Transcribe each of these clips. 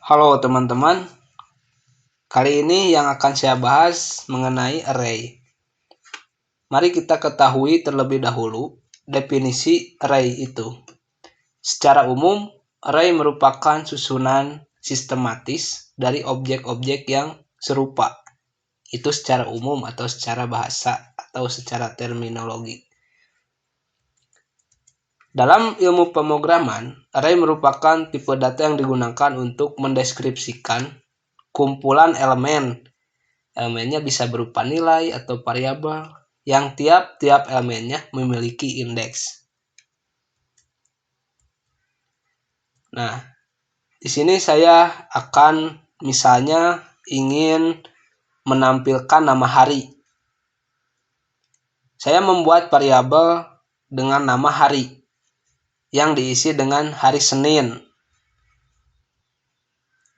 Halo teman-teman, kali ini yang akan saya bahas mengenai array. Mari kita ketahui terlebih dahulu definisi array itu. Secara umum, array merupakan susunan sistematis dari objek-objek yang serupa. Itu secara umum atau secara bahasa atau secara terminologi. Dalam ilmu pemrograman, array merupakan tipe data yang digunakan untuk mendeskripsikan kumpulan elemen. Elemennya bisa berupa nilai atau variabel yang tiap-tiap elemennya memiliki indeks. Nah, di sini saya akan misalnya ingin menampilkan nama hari. Saya membuat variabel dengan nama hari yang diisi dengan hari Senin.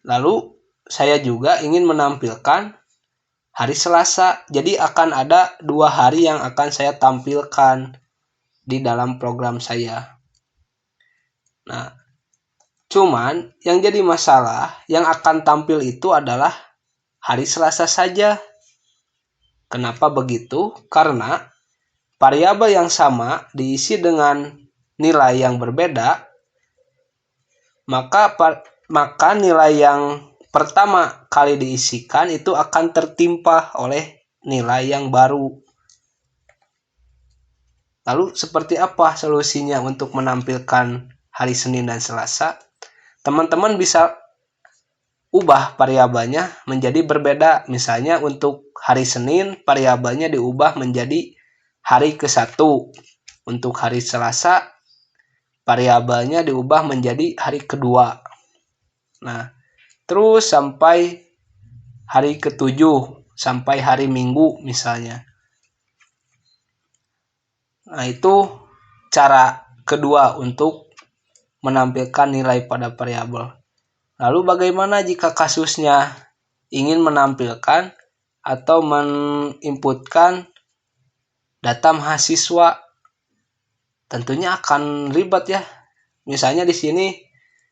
Lalu saya juga ingin menampilkan hari Selasa. Jadi akan ada 2 hari yang akan saya tampilkan di dalam program saya. Nah, cuman yang jadi masalah yang akan tampil itu adalah hari Selasa saja. Kenapa begitu? Karena variabel yang sama diisi dengan nilai yang berbeda, maka nilai yang pertama kali diisikan itu akan tertimpa oleh nilai yang baru. Lalu seperti apa solusinya untuk menampilkan hari Senin dan Selasa? Teman-teman bisa ubah variabelnya menjadi berbeda. Misalnya untuk hari Senin variabelnya diubah menjadi hari ke-1. Untuk hari Selasa variabelnya diubah menjadi hari ke-2. Nah, terus sampai hari ke-7, sampai hari Minggu misalnya. Nah, itu cara kedua untuk menampilkan nilai pada variabel. Lalu bagaimana jika kasusnya ingin menampilkan atau menginputkan data mahasiswa? Tentunya akan ribet ya. Misalnya di sini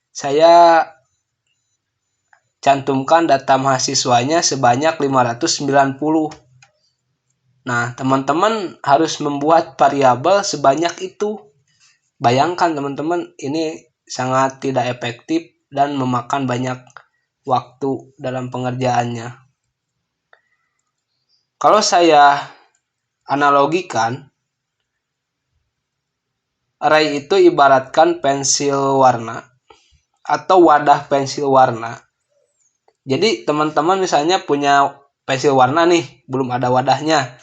saya cantumkan data mahasiswanya sebanyak 590. Nah, teman-teman harus membuat variabel sebanyak itu. Bayangkan teman-teman, ini sangat tidak efektif dan memakan banyak waktu dalam pengerjaannya. Kalau saya analogikan, array itu ibaratkan pensil warna atau wadah pensil warna. Jadi teman-teman misalnya punya pensil warna nih, belum ada wadahnya.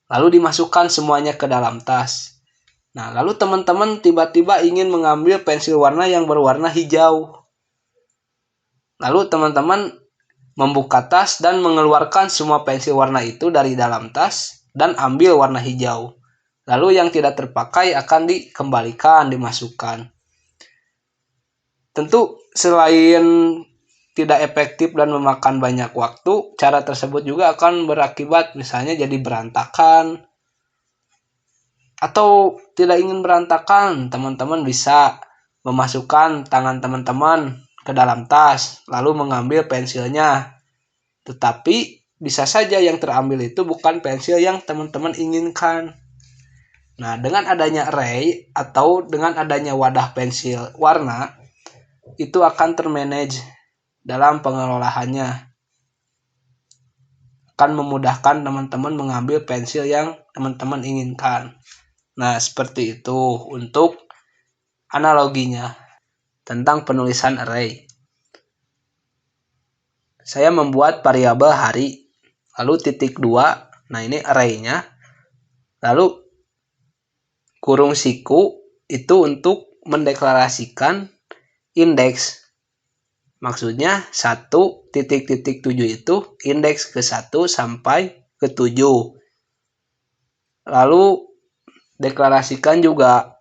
Lalu dimasukkan semuanya ke dalam tas. Nah, lalu teman-teman tiba-tiba ingin mengambil pensil warna yang berwarna hijau. Lalu teman-teman membuka tas dan mengeluarkan semua pensil warna itu dari dalam tas dan ambil warna hijau. Lalu yang tidak terpakai akan dikembalikan, dimasukkan. Tentu selain tidak efektif dan memakan banyak waktu, cara tersebut juga akan berakibat misalnya jadi berantakan. Atau tidak ingin berantakan, teman-teman bisa memasukkan tangan teman-teman ke dalam tas, lalu mengambil pensilnya. Tetapi bisa saja yang terambil itu bukan pensil yang teman-teman inginkan. Nah, dengan adanya array atau dengan adanya wadah pensil warna, itu akan termanage dalam pengelolaannya. Akan memudahkan teman-teman mengambil pensil yang teman-teman inginkan. Nah, seperti itu untuk analoginya tentang penulisan array. Saya membuat variabel hari, lalu titik 2, nah ini array-nya. Lalu kurung siku itu untuk mendeklarasikan indeks. Maksudnya 1.7 itu indeks ke-1 sampai ke-7. Lalu deklarasikan juga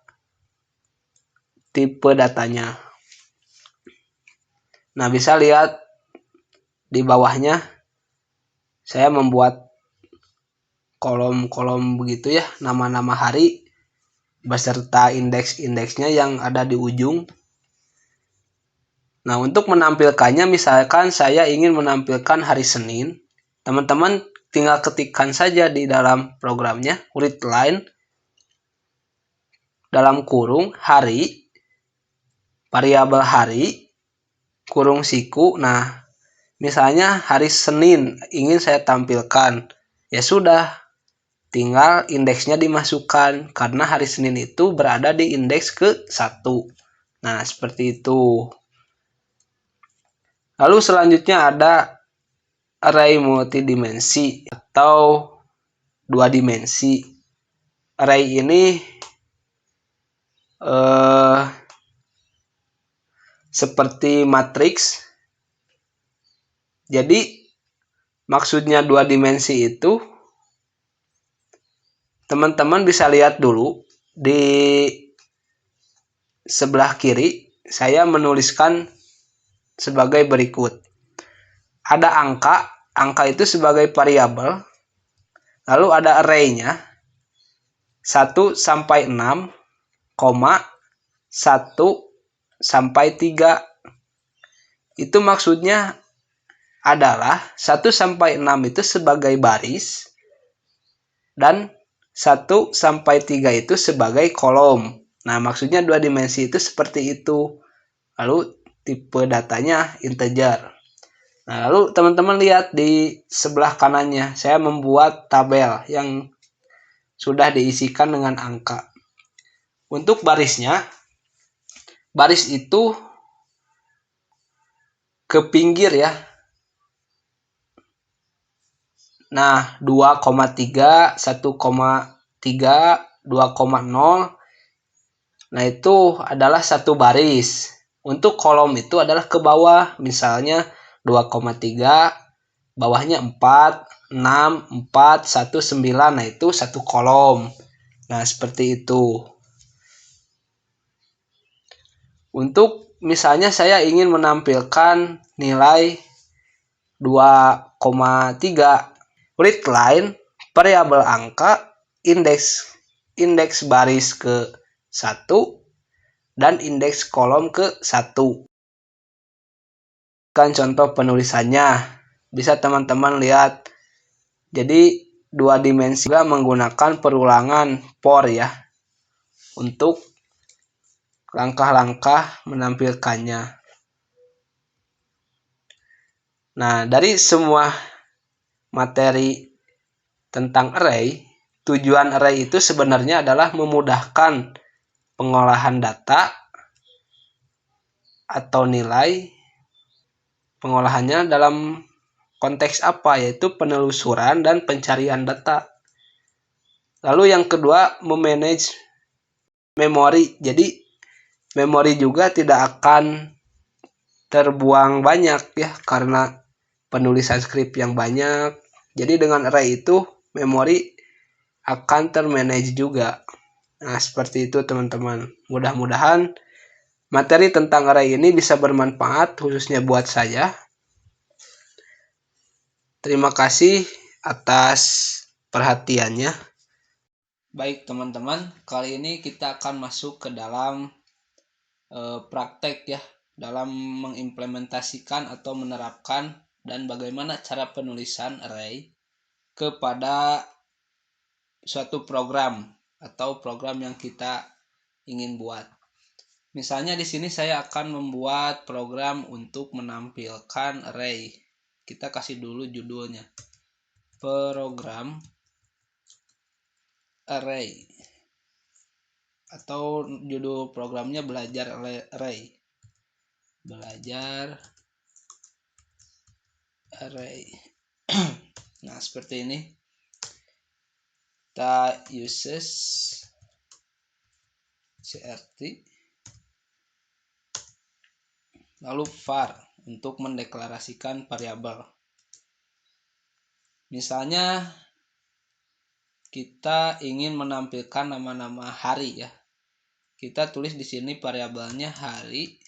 tipe datanya. Nah, bisa lihat di bawahnya saya membuat kolom-kolom begitu ya, nama-nama hari beserta indeks-indeksnya yang ada di ujung. Nah, untuk menampilkannya misalkan saya ingin menampilkan hari Senin, teman-teman tinggal ketikkan saja di dalam programnya readline dalam kurung hari, variabel hari, kurung siku. Nah, misalnya hari Senin ingin saya tampilkan, ya sudah, tinggal indeksnya dimasukkan karena hari Senin itu berada di indeks ke-1. Nah, seperti itu. Lalu selanjutnya ada array multidimensi atau dua dimensi. Array ini seperti matriks. Jadi maksudnya dua dimensi itu teman-teman bisa lihat dulu di sebelah kiri saya menuliskan sebagai berikut. Ada angka itu sebagai variabel. Lalu ada array-nya 1 sampai 6, 1 sampai 3. Itu maksudnya adalah 1 sampai 6 itu sebagai baris dan 1 sampai 3 itu sebagai kolom. Nah, maksudnya dua dimensi itu seperti itu. Lalu tipe datanya integer. Nah, lalu teman-teman lihat di sebelah kanannya, saya membuat tabel yang sudah diisikan dengan angka. Untuk barisnya, baris itu ke pinggir ya. Nah, 2,3, 1,3, 2,0. Nah, itu adalah satu baris. Untuk kolom itu adalah ke bawah, misalnya 2,3, bawahnya 4, 6, 4, 1, 9. Nah, itu satu kolom. Nah, seperti itu. Untuk misalnya saya ingin menampilkan nilai 2,3. Readline variabel angka, indeks baris ke-1 dan indeks kolom ke-1. Kan contoh penulisannya bisa teman-teman lihat. Jadi dua dimensi juga menggunakan perulangan for ya untuk langkah-langkah menampilkannya. Nah, dari semua materi tentang array, tujuan array itu sebenarnya adalah memudahkan pengolahan data atau nilai. Pengolahannya dalam konteks apa? Yaitu penelusuran dan pencarian data. Lalu yang kedua, memanage memori. Jadi memori juga tidak akan terbuang banyak ya karena penulisan skrip yang banyak. Jadi dengan array itu memori akan termanage juga. Nah, seperti itu teman-teman. Mudah-mudahan materi tentang array ini bisa bermanfaat khususnya buat saya. Terima kasih atas perhatiannya. Baik teman-teman, kali ini kita akan masuk ke dalam praktek ya, dalam mengimplementasikan atau menerapkan dan bagaimana cara penulisan array kepada suatu program atau program yang kita ingin buat. Misalnya di sini saya akan membuat program untuk menampilkan array. Kita kasih dulu judulnya. Program array. Atau judul programnya belajar array. Belajar array. Nah, seperti ini. Kita uses crt lalu var untuk mendeklarasikan variabel. Misalnya kita ingin menampilkan nama-nama hari ya. Kita tulis di sini variabelnya hari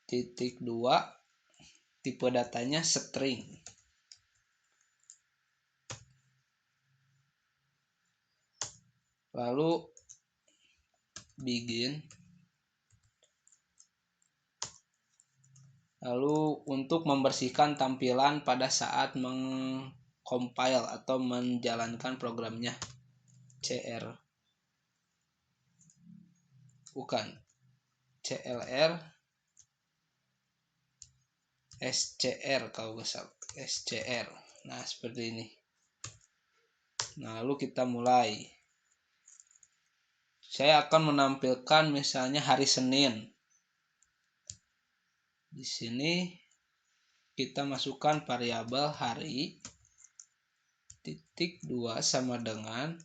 titik 2, tipe datanya string. Lalu begin Lalu untuk membersihkan tampilan pada saat mengcompile atau menjalankan programnya. CR. Bukan. CLR. SCR kalau nggak salah. SCR. Nah, seperti ini. Nah, lalu kita mulai. Saya akan menampilkan misalnya hari Senin. Di sini kita masukkan variabel hari titik 2 sama dengan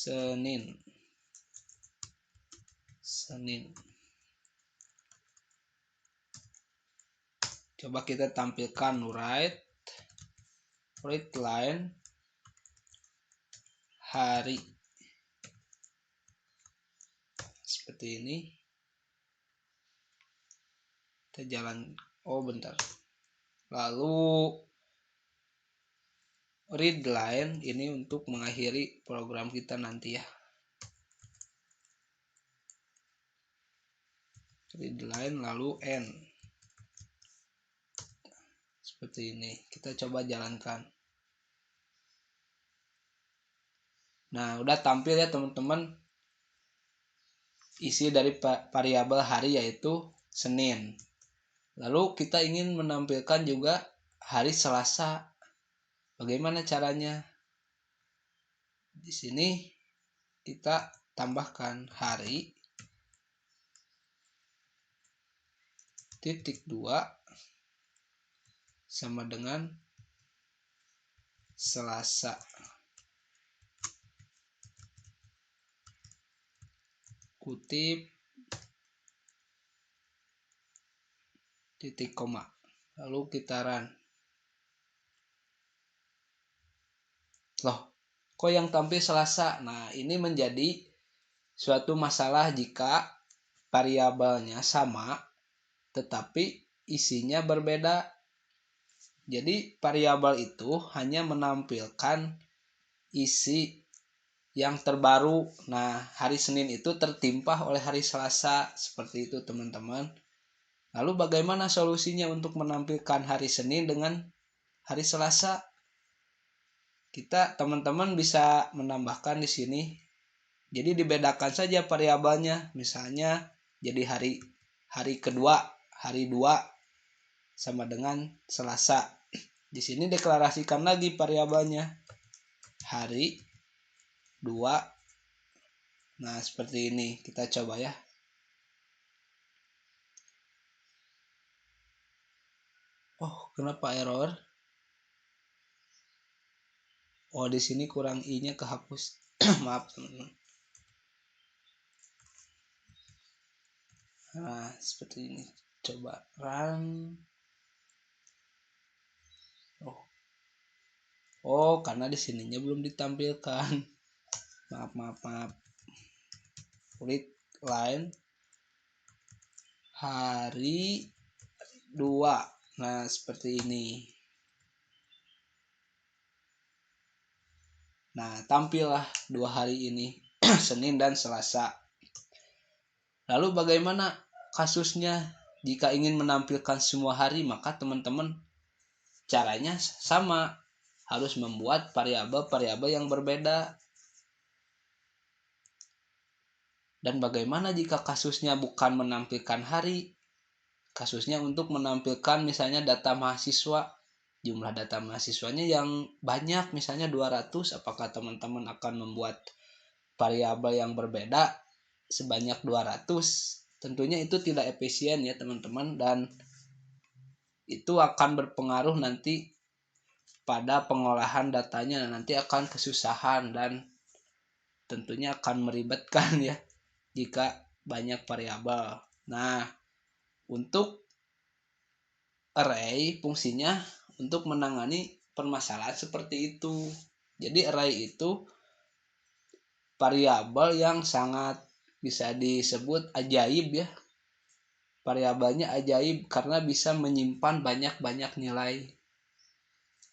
Senin. Coba kita tampilkan write line hari seperti ini. Kita jalan, bentar. Lalu read line ini untuk mengakhiri program kita nanti ya. Read line lalu end. Seperti ini. Kita coba jalankan. Nah, udah tampil ya teman-teman isi dari variabel hari yaitu Senin. Lalu kita ingin menampilkan juga hari Selasa. Bagaimana caranya? Di sini kita tambahkan hari titik 2 sama dengan Selasa. Kutip titik koma. Lalu kita run. Loh, kok yang tampil Selasa? Nah, ini menjadi suatu masalah jika variabelnya sama tetapi isinya berbeda. Jadi variabel itu hanya menampilkan isi yang terbaru. Nah, hari Senin itu tertimpa oleh hari Selasa. Seperti itu teman-teman. Lalu bagaimana solusinya untuk menampilkan hari Senin dengan hari Selasa? Kita teman-teman bisa menambahkan di sini. Jadi dibedakan saja variabelnya. Misalnya jadi hari kedua, hari 2 sama dengan Selasa. Di sini deklarasikan lagi variabelnya. Hari 2. Nah, seperti ini. Kita coba ya. Oh, kenapa error? Oh, di sini kurang i-nya kehapus. Maaf, teman-teman. Nah, seperti ini. Coba run. Oh, karena di sininya belum ditampilkan. Maaf. Read line hari 2. Nah, seperti ini. Nah, tampillah 2 hari ini, Senin dan Selasa. Lalu bagaimana kasusnya jika ingin menampilkan semua hari? Maka teman-teman caranya sama. Harus membuat variabel-variabel yang berbeda. Dan bagaimana jika kasusnya bukan menampilkan hari? Kasusnya untuk menampilkan misalnya data mahasiswa. Jumlah data mahasiswanya yang banyak, misalnya 200. Apakah teman-teman akan membuat variabel yang berbeda sebanyak 200? Tentunya itu tidak efisien ya teman-teman. Dan itu akan berpengaruh nanti pada pengolahan datanya. Nanti akan kesusahan dan tentunya akan meribetkan ya jika banyak variabel. Nah, untuk array fungsinya untuk menangani permasalahan seperti itu. Jadi array itu variabel yang sangat bisa disebut ajaib ya. Variabelnya ajaib karena bisa menyimpan banyak-banyak nilai.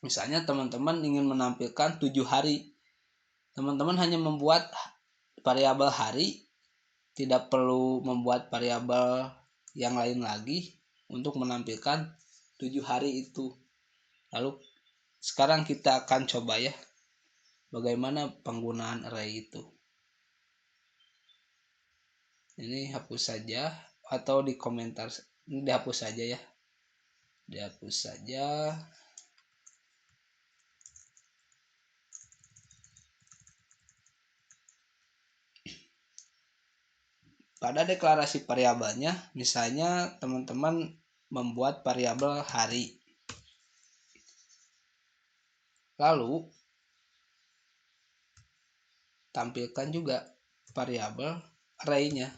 Misalnya teman-teman ingin menampilkan 7 hari. Teman-teman hanya membuat variabel hari, tidak perlu membuat variabel yang lain lagi untuk menampilkan 7 hari itu. Lalu sekarang kita akan coba ya bagaimana penggunaan array itu. Ini hapus saja atau di komentar, ini dihapus saja ya, dihapus saja. Pada deklarasi variabelnya, misalnya teman-teman membuat variabel hari, lalu tampilkan juga variabel array-nya.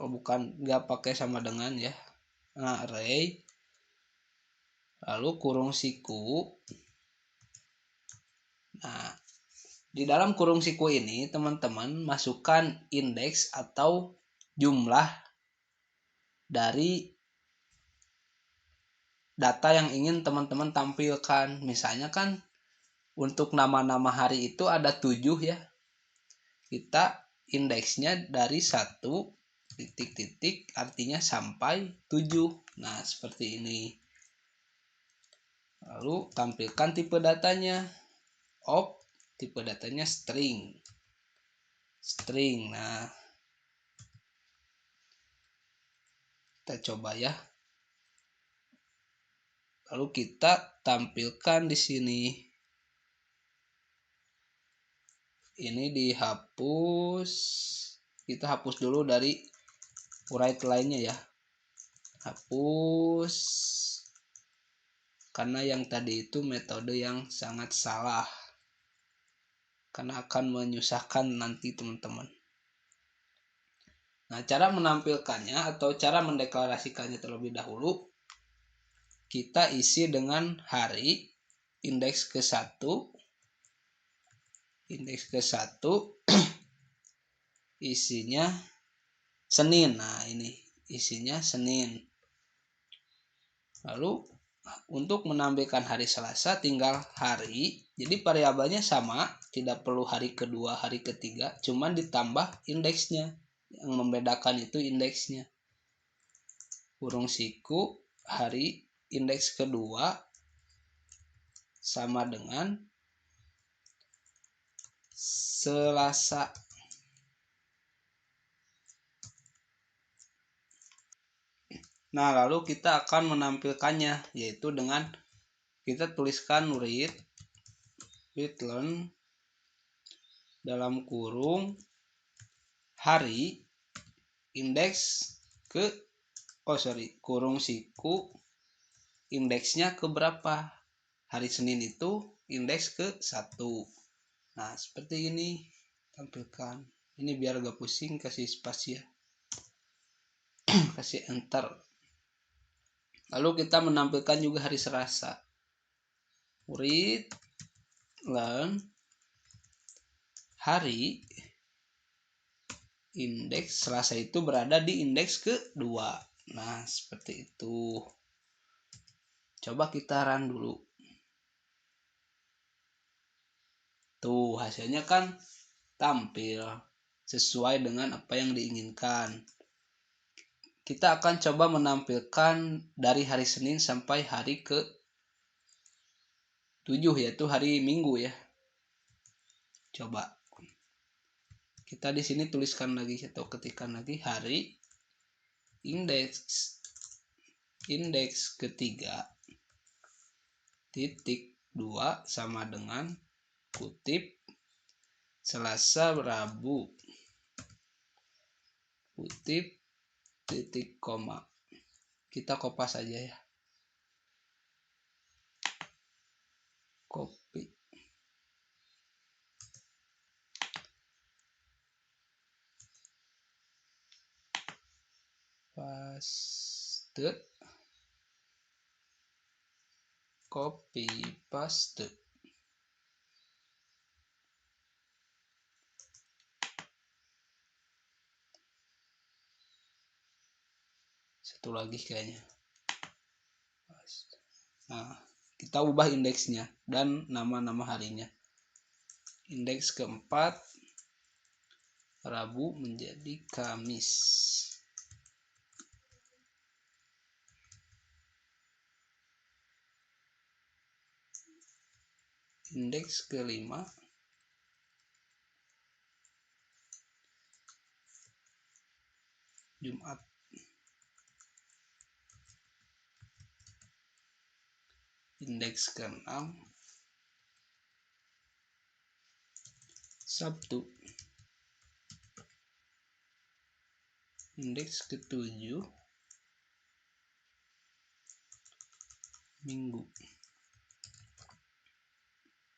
Oh bukan, nggak pakai sama dengan ya. Nah, array, lalu kurung siku. Nah, di dalam kurung siku ini teman-teman masukkan indeks atau jumlah dari data yang ingin teman-teman tampilkan. Misalnya kan untuk nama-nama hari itu ada 7 ya. Kita indeksnya dari 1 titik-titik artinya sampai 7. Nah, seperti ini. Lalu tampilkan tipe datanya. Tipe datanya string. Nah, kita coba ya. Lalu kita tampilkan di sini. Ini dihapus. Kita hapus dulu dari write lainnya ya. Hapus. Karena yang tadi itu metode yang sangat salah. Karena akan menyusahkan nanti teman-teman. Nah, cara menampilkannya atau cara mendeklarasikannya terlebih dahulu, kita isi dengan hari, indeks ke-1, isinya Senin. Nah, ini isinya Senin. Lalu untuk menampilkan hari Selasa tinggal hari. Jadi variabelnya sama, tidak perlu hari kedua, hari ketiga, cuman ditambah indeksnya. Yang membedakan itu indeksnya. Kurung siku hari indeks kedua sama dengan Selasa. Nah, lalu kita akan menampilkannya, yaitu dengan kita tuliskan readline dalam kurung hari indeks kurung siku indeksnya ke berapa. Hari Senin itu indeks ke-1. Nah, seperti ini tampilkan. Ini biar gak pusing, kasih spasi ya. Kasih enter. Lalu kita menampilkan juga hari Selasa. Readline hari indeks Selasa itu berada di indeks ke-2. Nah, seperti itu. Coba kita run dulu. Tuh, hasilnya kan tampil sesuai dengan apa yang diinginkan. Kita akan coba menampilkan dari hari Senin sampai hari ke-7, yaitu hari Minggu ya. Coba. Kita di sini tuliskan lagi atau ketikkan lagi hari indeks ketiga titik 2 sama dengan kutip Selasa Rabu kutip titik koma. Kita kopas saja ya. Copy. Paste. Copy paste. Satu lagi kayaknya. Nah, kita ubah indeksnya dan nama-nama harinya. Indeks keempat Rabu menjadi Kamis. Indeks kelima Jumat. Indeks keenam Sabtu. Indeks ketujuh Minggu.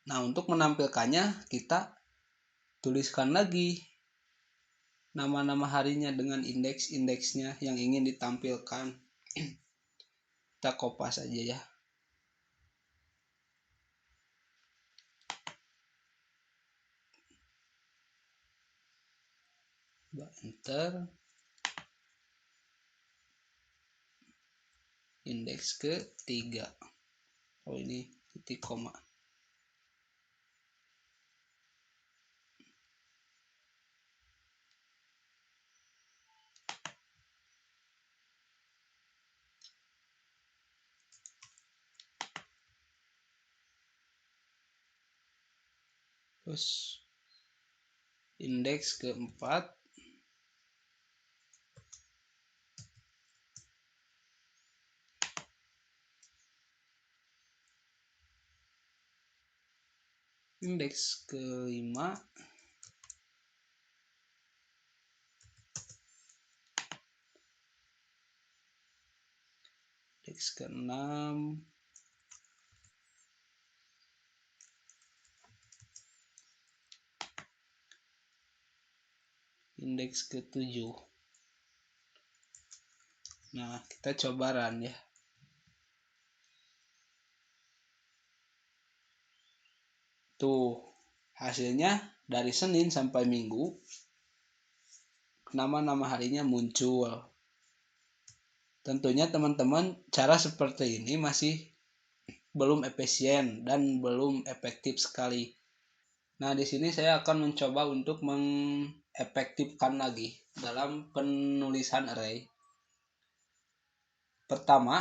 Nah, untuk menampilkannya kita tuliskan lagi nama-nama harinya dengan indeks-indeksnya yang ingin ditampilkan. Kita kopas aja ya. Enter. Indeks ketiga. Oh, ini titik koma. Terus indeks keempat indeks kelima indeks keenam indeks ketujuh. Nah, kita coba run ya. Tuh, hasilnya dari Senin sampai Minggu nama-nama harinya muncul. Tentunya teman-teman, cara seperti ini masih belum efisien dan belum efektif sekali. Nah, di sini saya akan mencoba untuk mengefektifkan lagi dalam penulisan array. Pertama,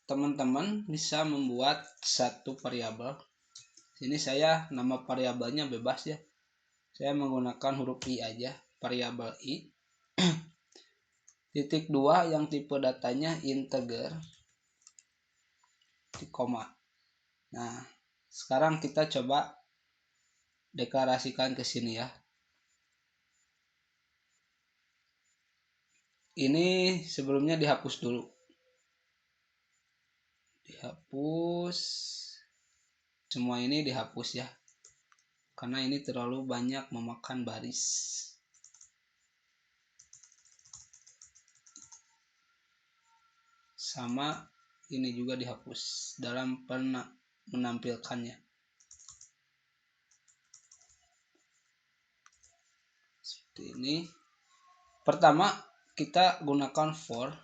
teman-teman bisa membuat satu variabel. Sini saya nama variabelnya bebas ya. Saya menggunakan huruf I aja, variabel I. Titik 2 yang tipe datanya integer, di koma. Nah, sekarang kita coba deklarasikan ke sini ya. Ini sebelumnya dihapus dulu. Dihapus. Semua ini dihapus ya. Karena ini terlalu banyak memakan baris. Sama ini juga dihapus dalam menampilkannya. Seperti ini. Pertama, kita gunakan for.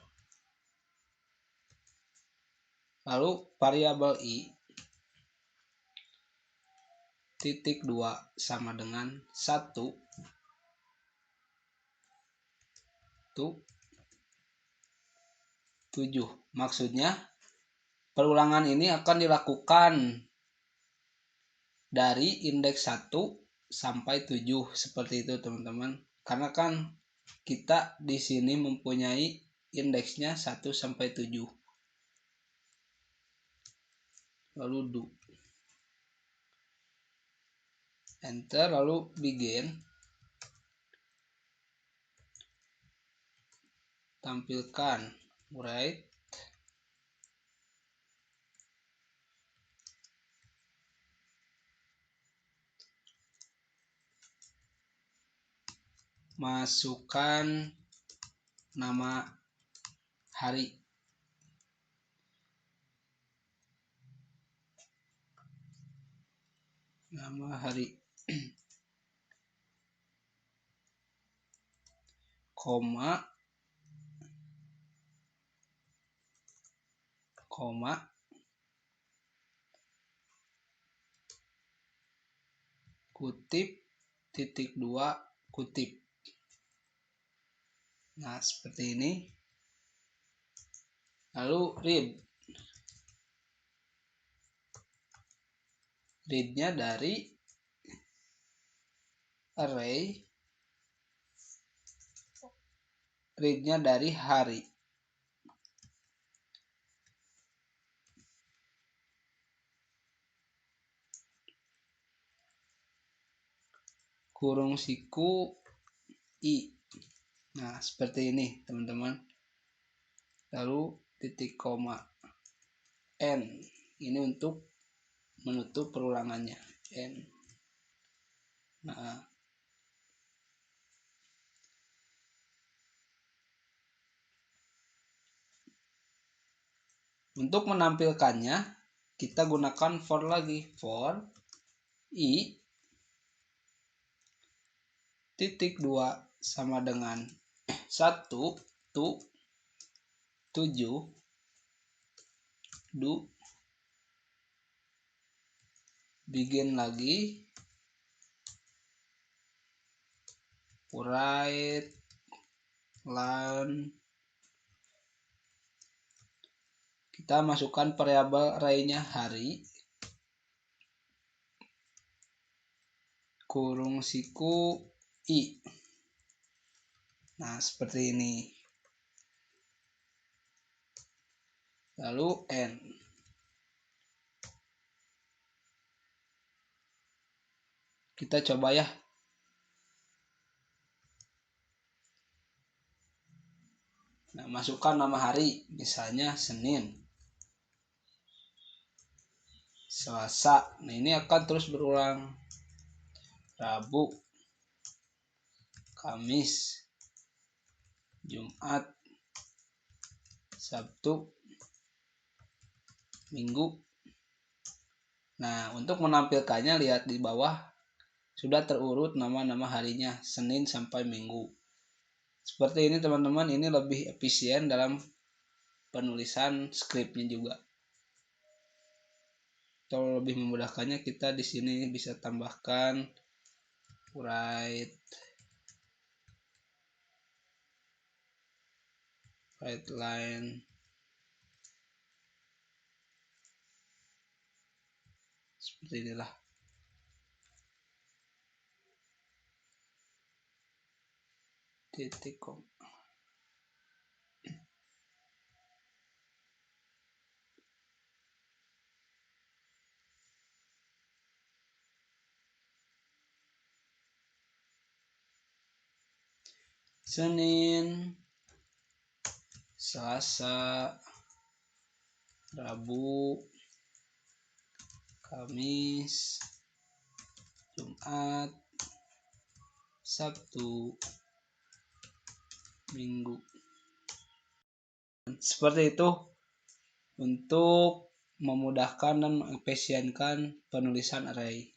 Lalu variabel I titik 2 sama dengan 1 tuh 7. Maksudnya perulangan ini akan dilakukan dari indeks 1 sampai 7 seperti itu teman-teman. Karena kan kita di sini mempunyai indeksnya 1 sampai 7. Lalu do. Enter, lalu begin. Tampilkan write. Masukkan nama hari. Nama hari. Koma. koma, kutip, titik 2, kutip. Nah, seperti ini. Lalu read-nya dari array, read-nya dari hari. Kurung siku i. Nah, seperti ini teman-teman. Lalu titik koma n. Ini untuk menutup perulangannya. N. Nah, untuk menampilkannya kita gunakan for lagi. For i titik 2 sama dengan 1 tu 7 do begin lagi write line. Kita masukkan variabel array-nya hari, kurung siku i. Nah, seperti ini. Lalu n. Kita coba ya. Nah, masukkan nama hari, misalnya Senin, Selasa. Nah, ini akan terus berulang. Rabu, Kamis, Jumat, Sabtu, Minggu. Nah, untuk menampilkannya lihat di bawah sudah terurut nama-nama harinya Senin sampai Minggu. Seperti ini teman-teman, ini lebih efisien dalam penulisan skripnya juga. Atau lebih memudahkannya kita di sini bisa tambahkan write line seperti inilah. Titik koma. Senin, Selasa, Rabu, Kamis, Jumat, Sabtu, Minggu. Seperti itu untuk memudahkan dan mengefisienkan penulisan array.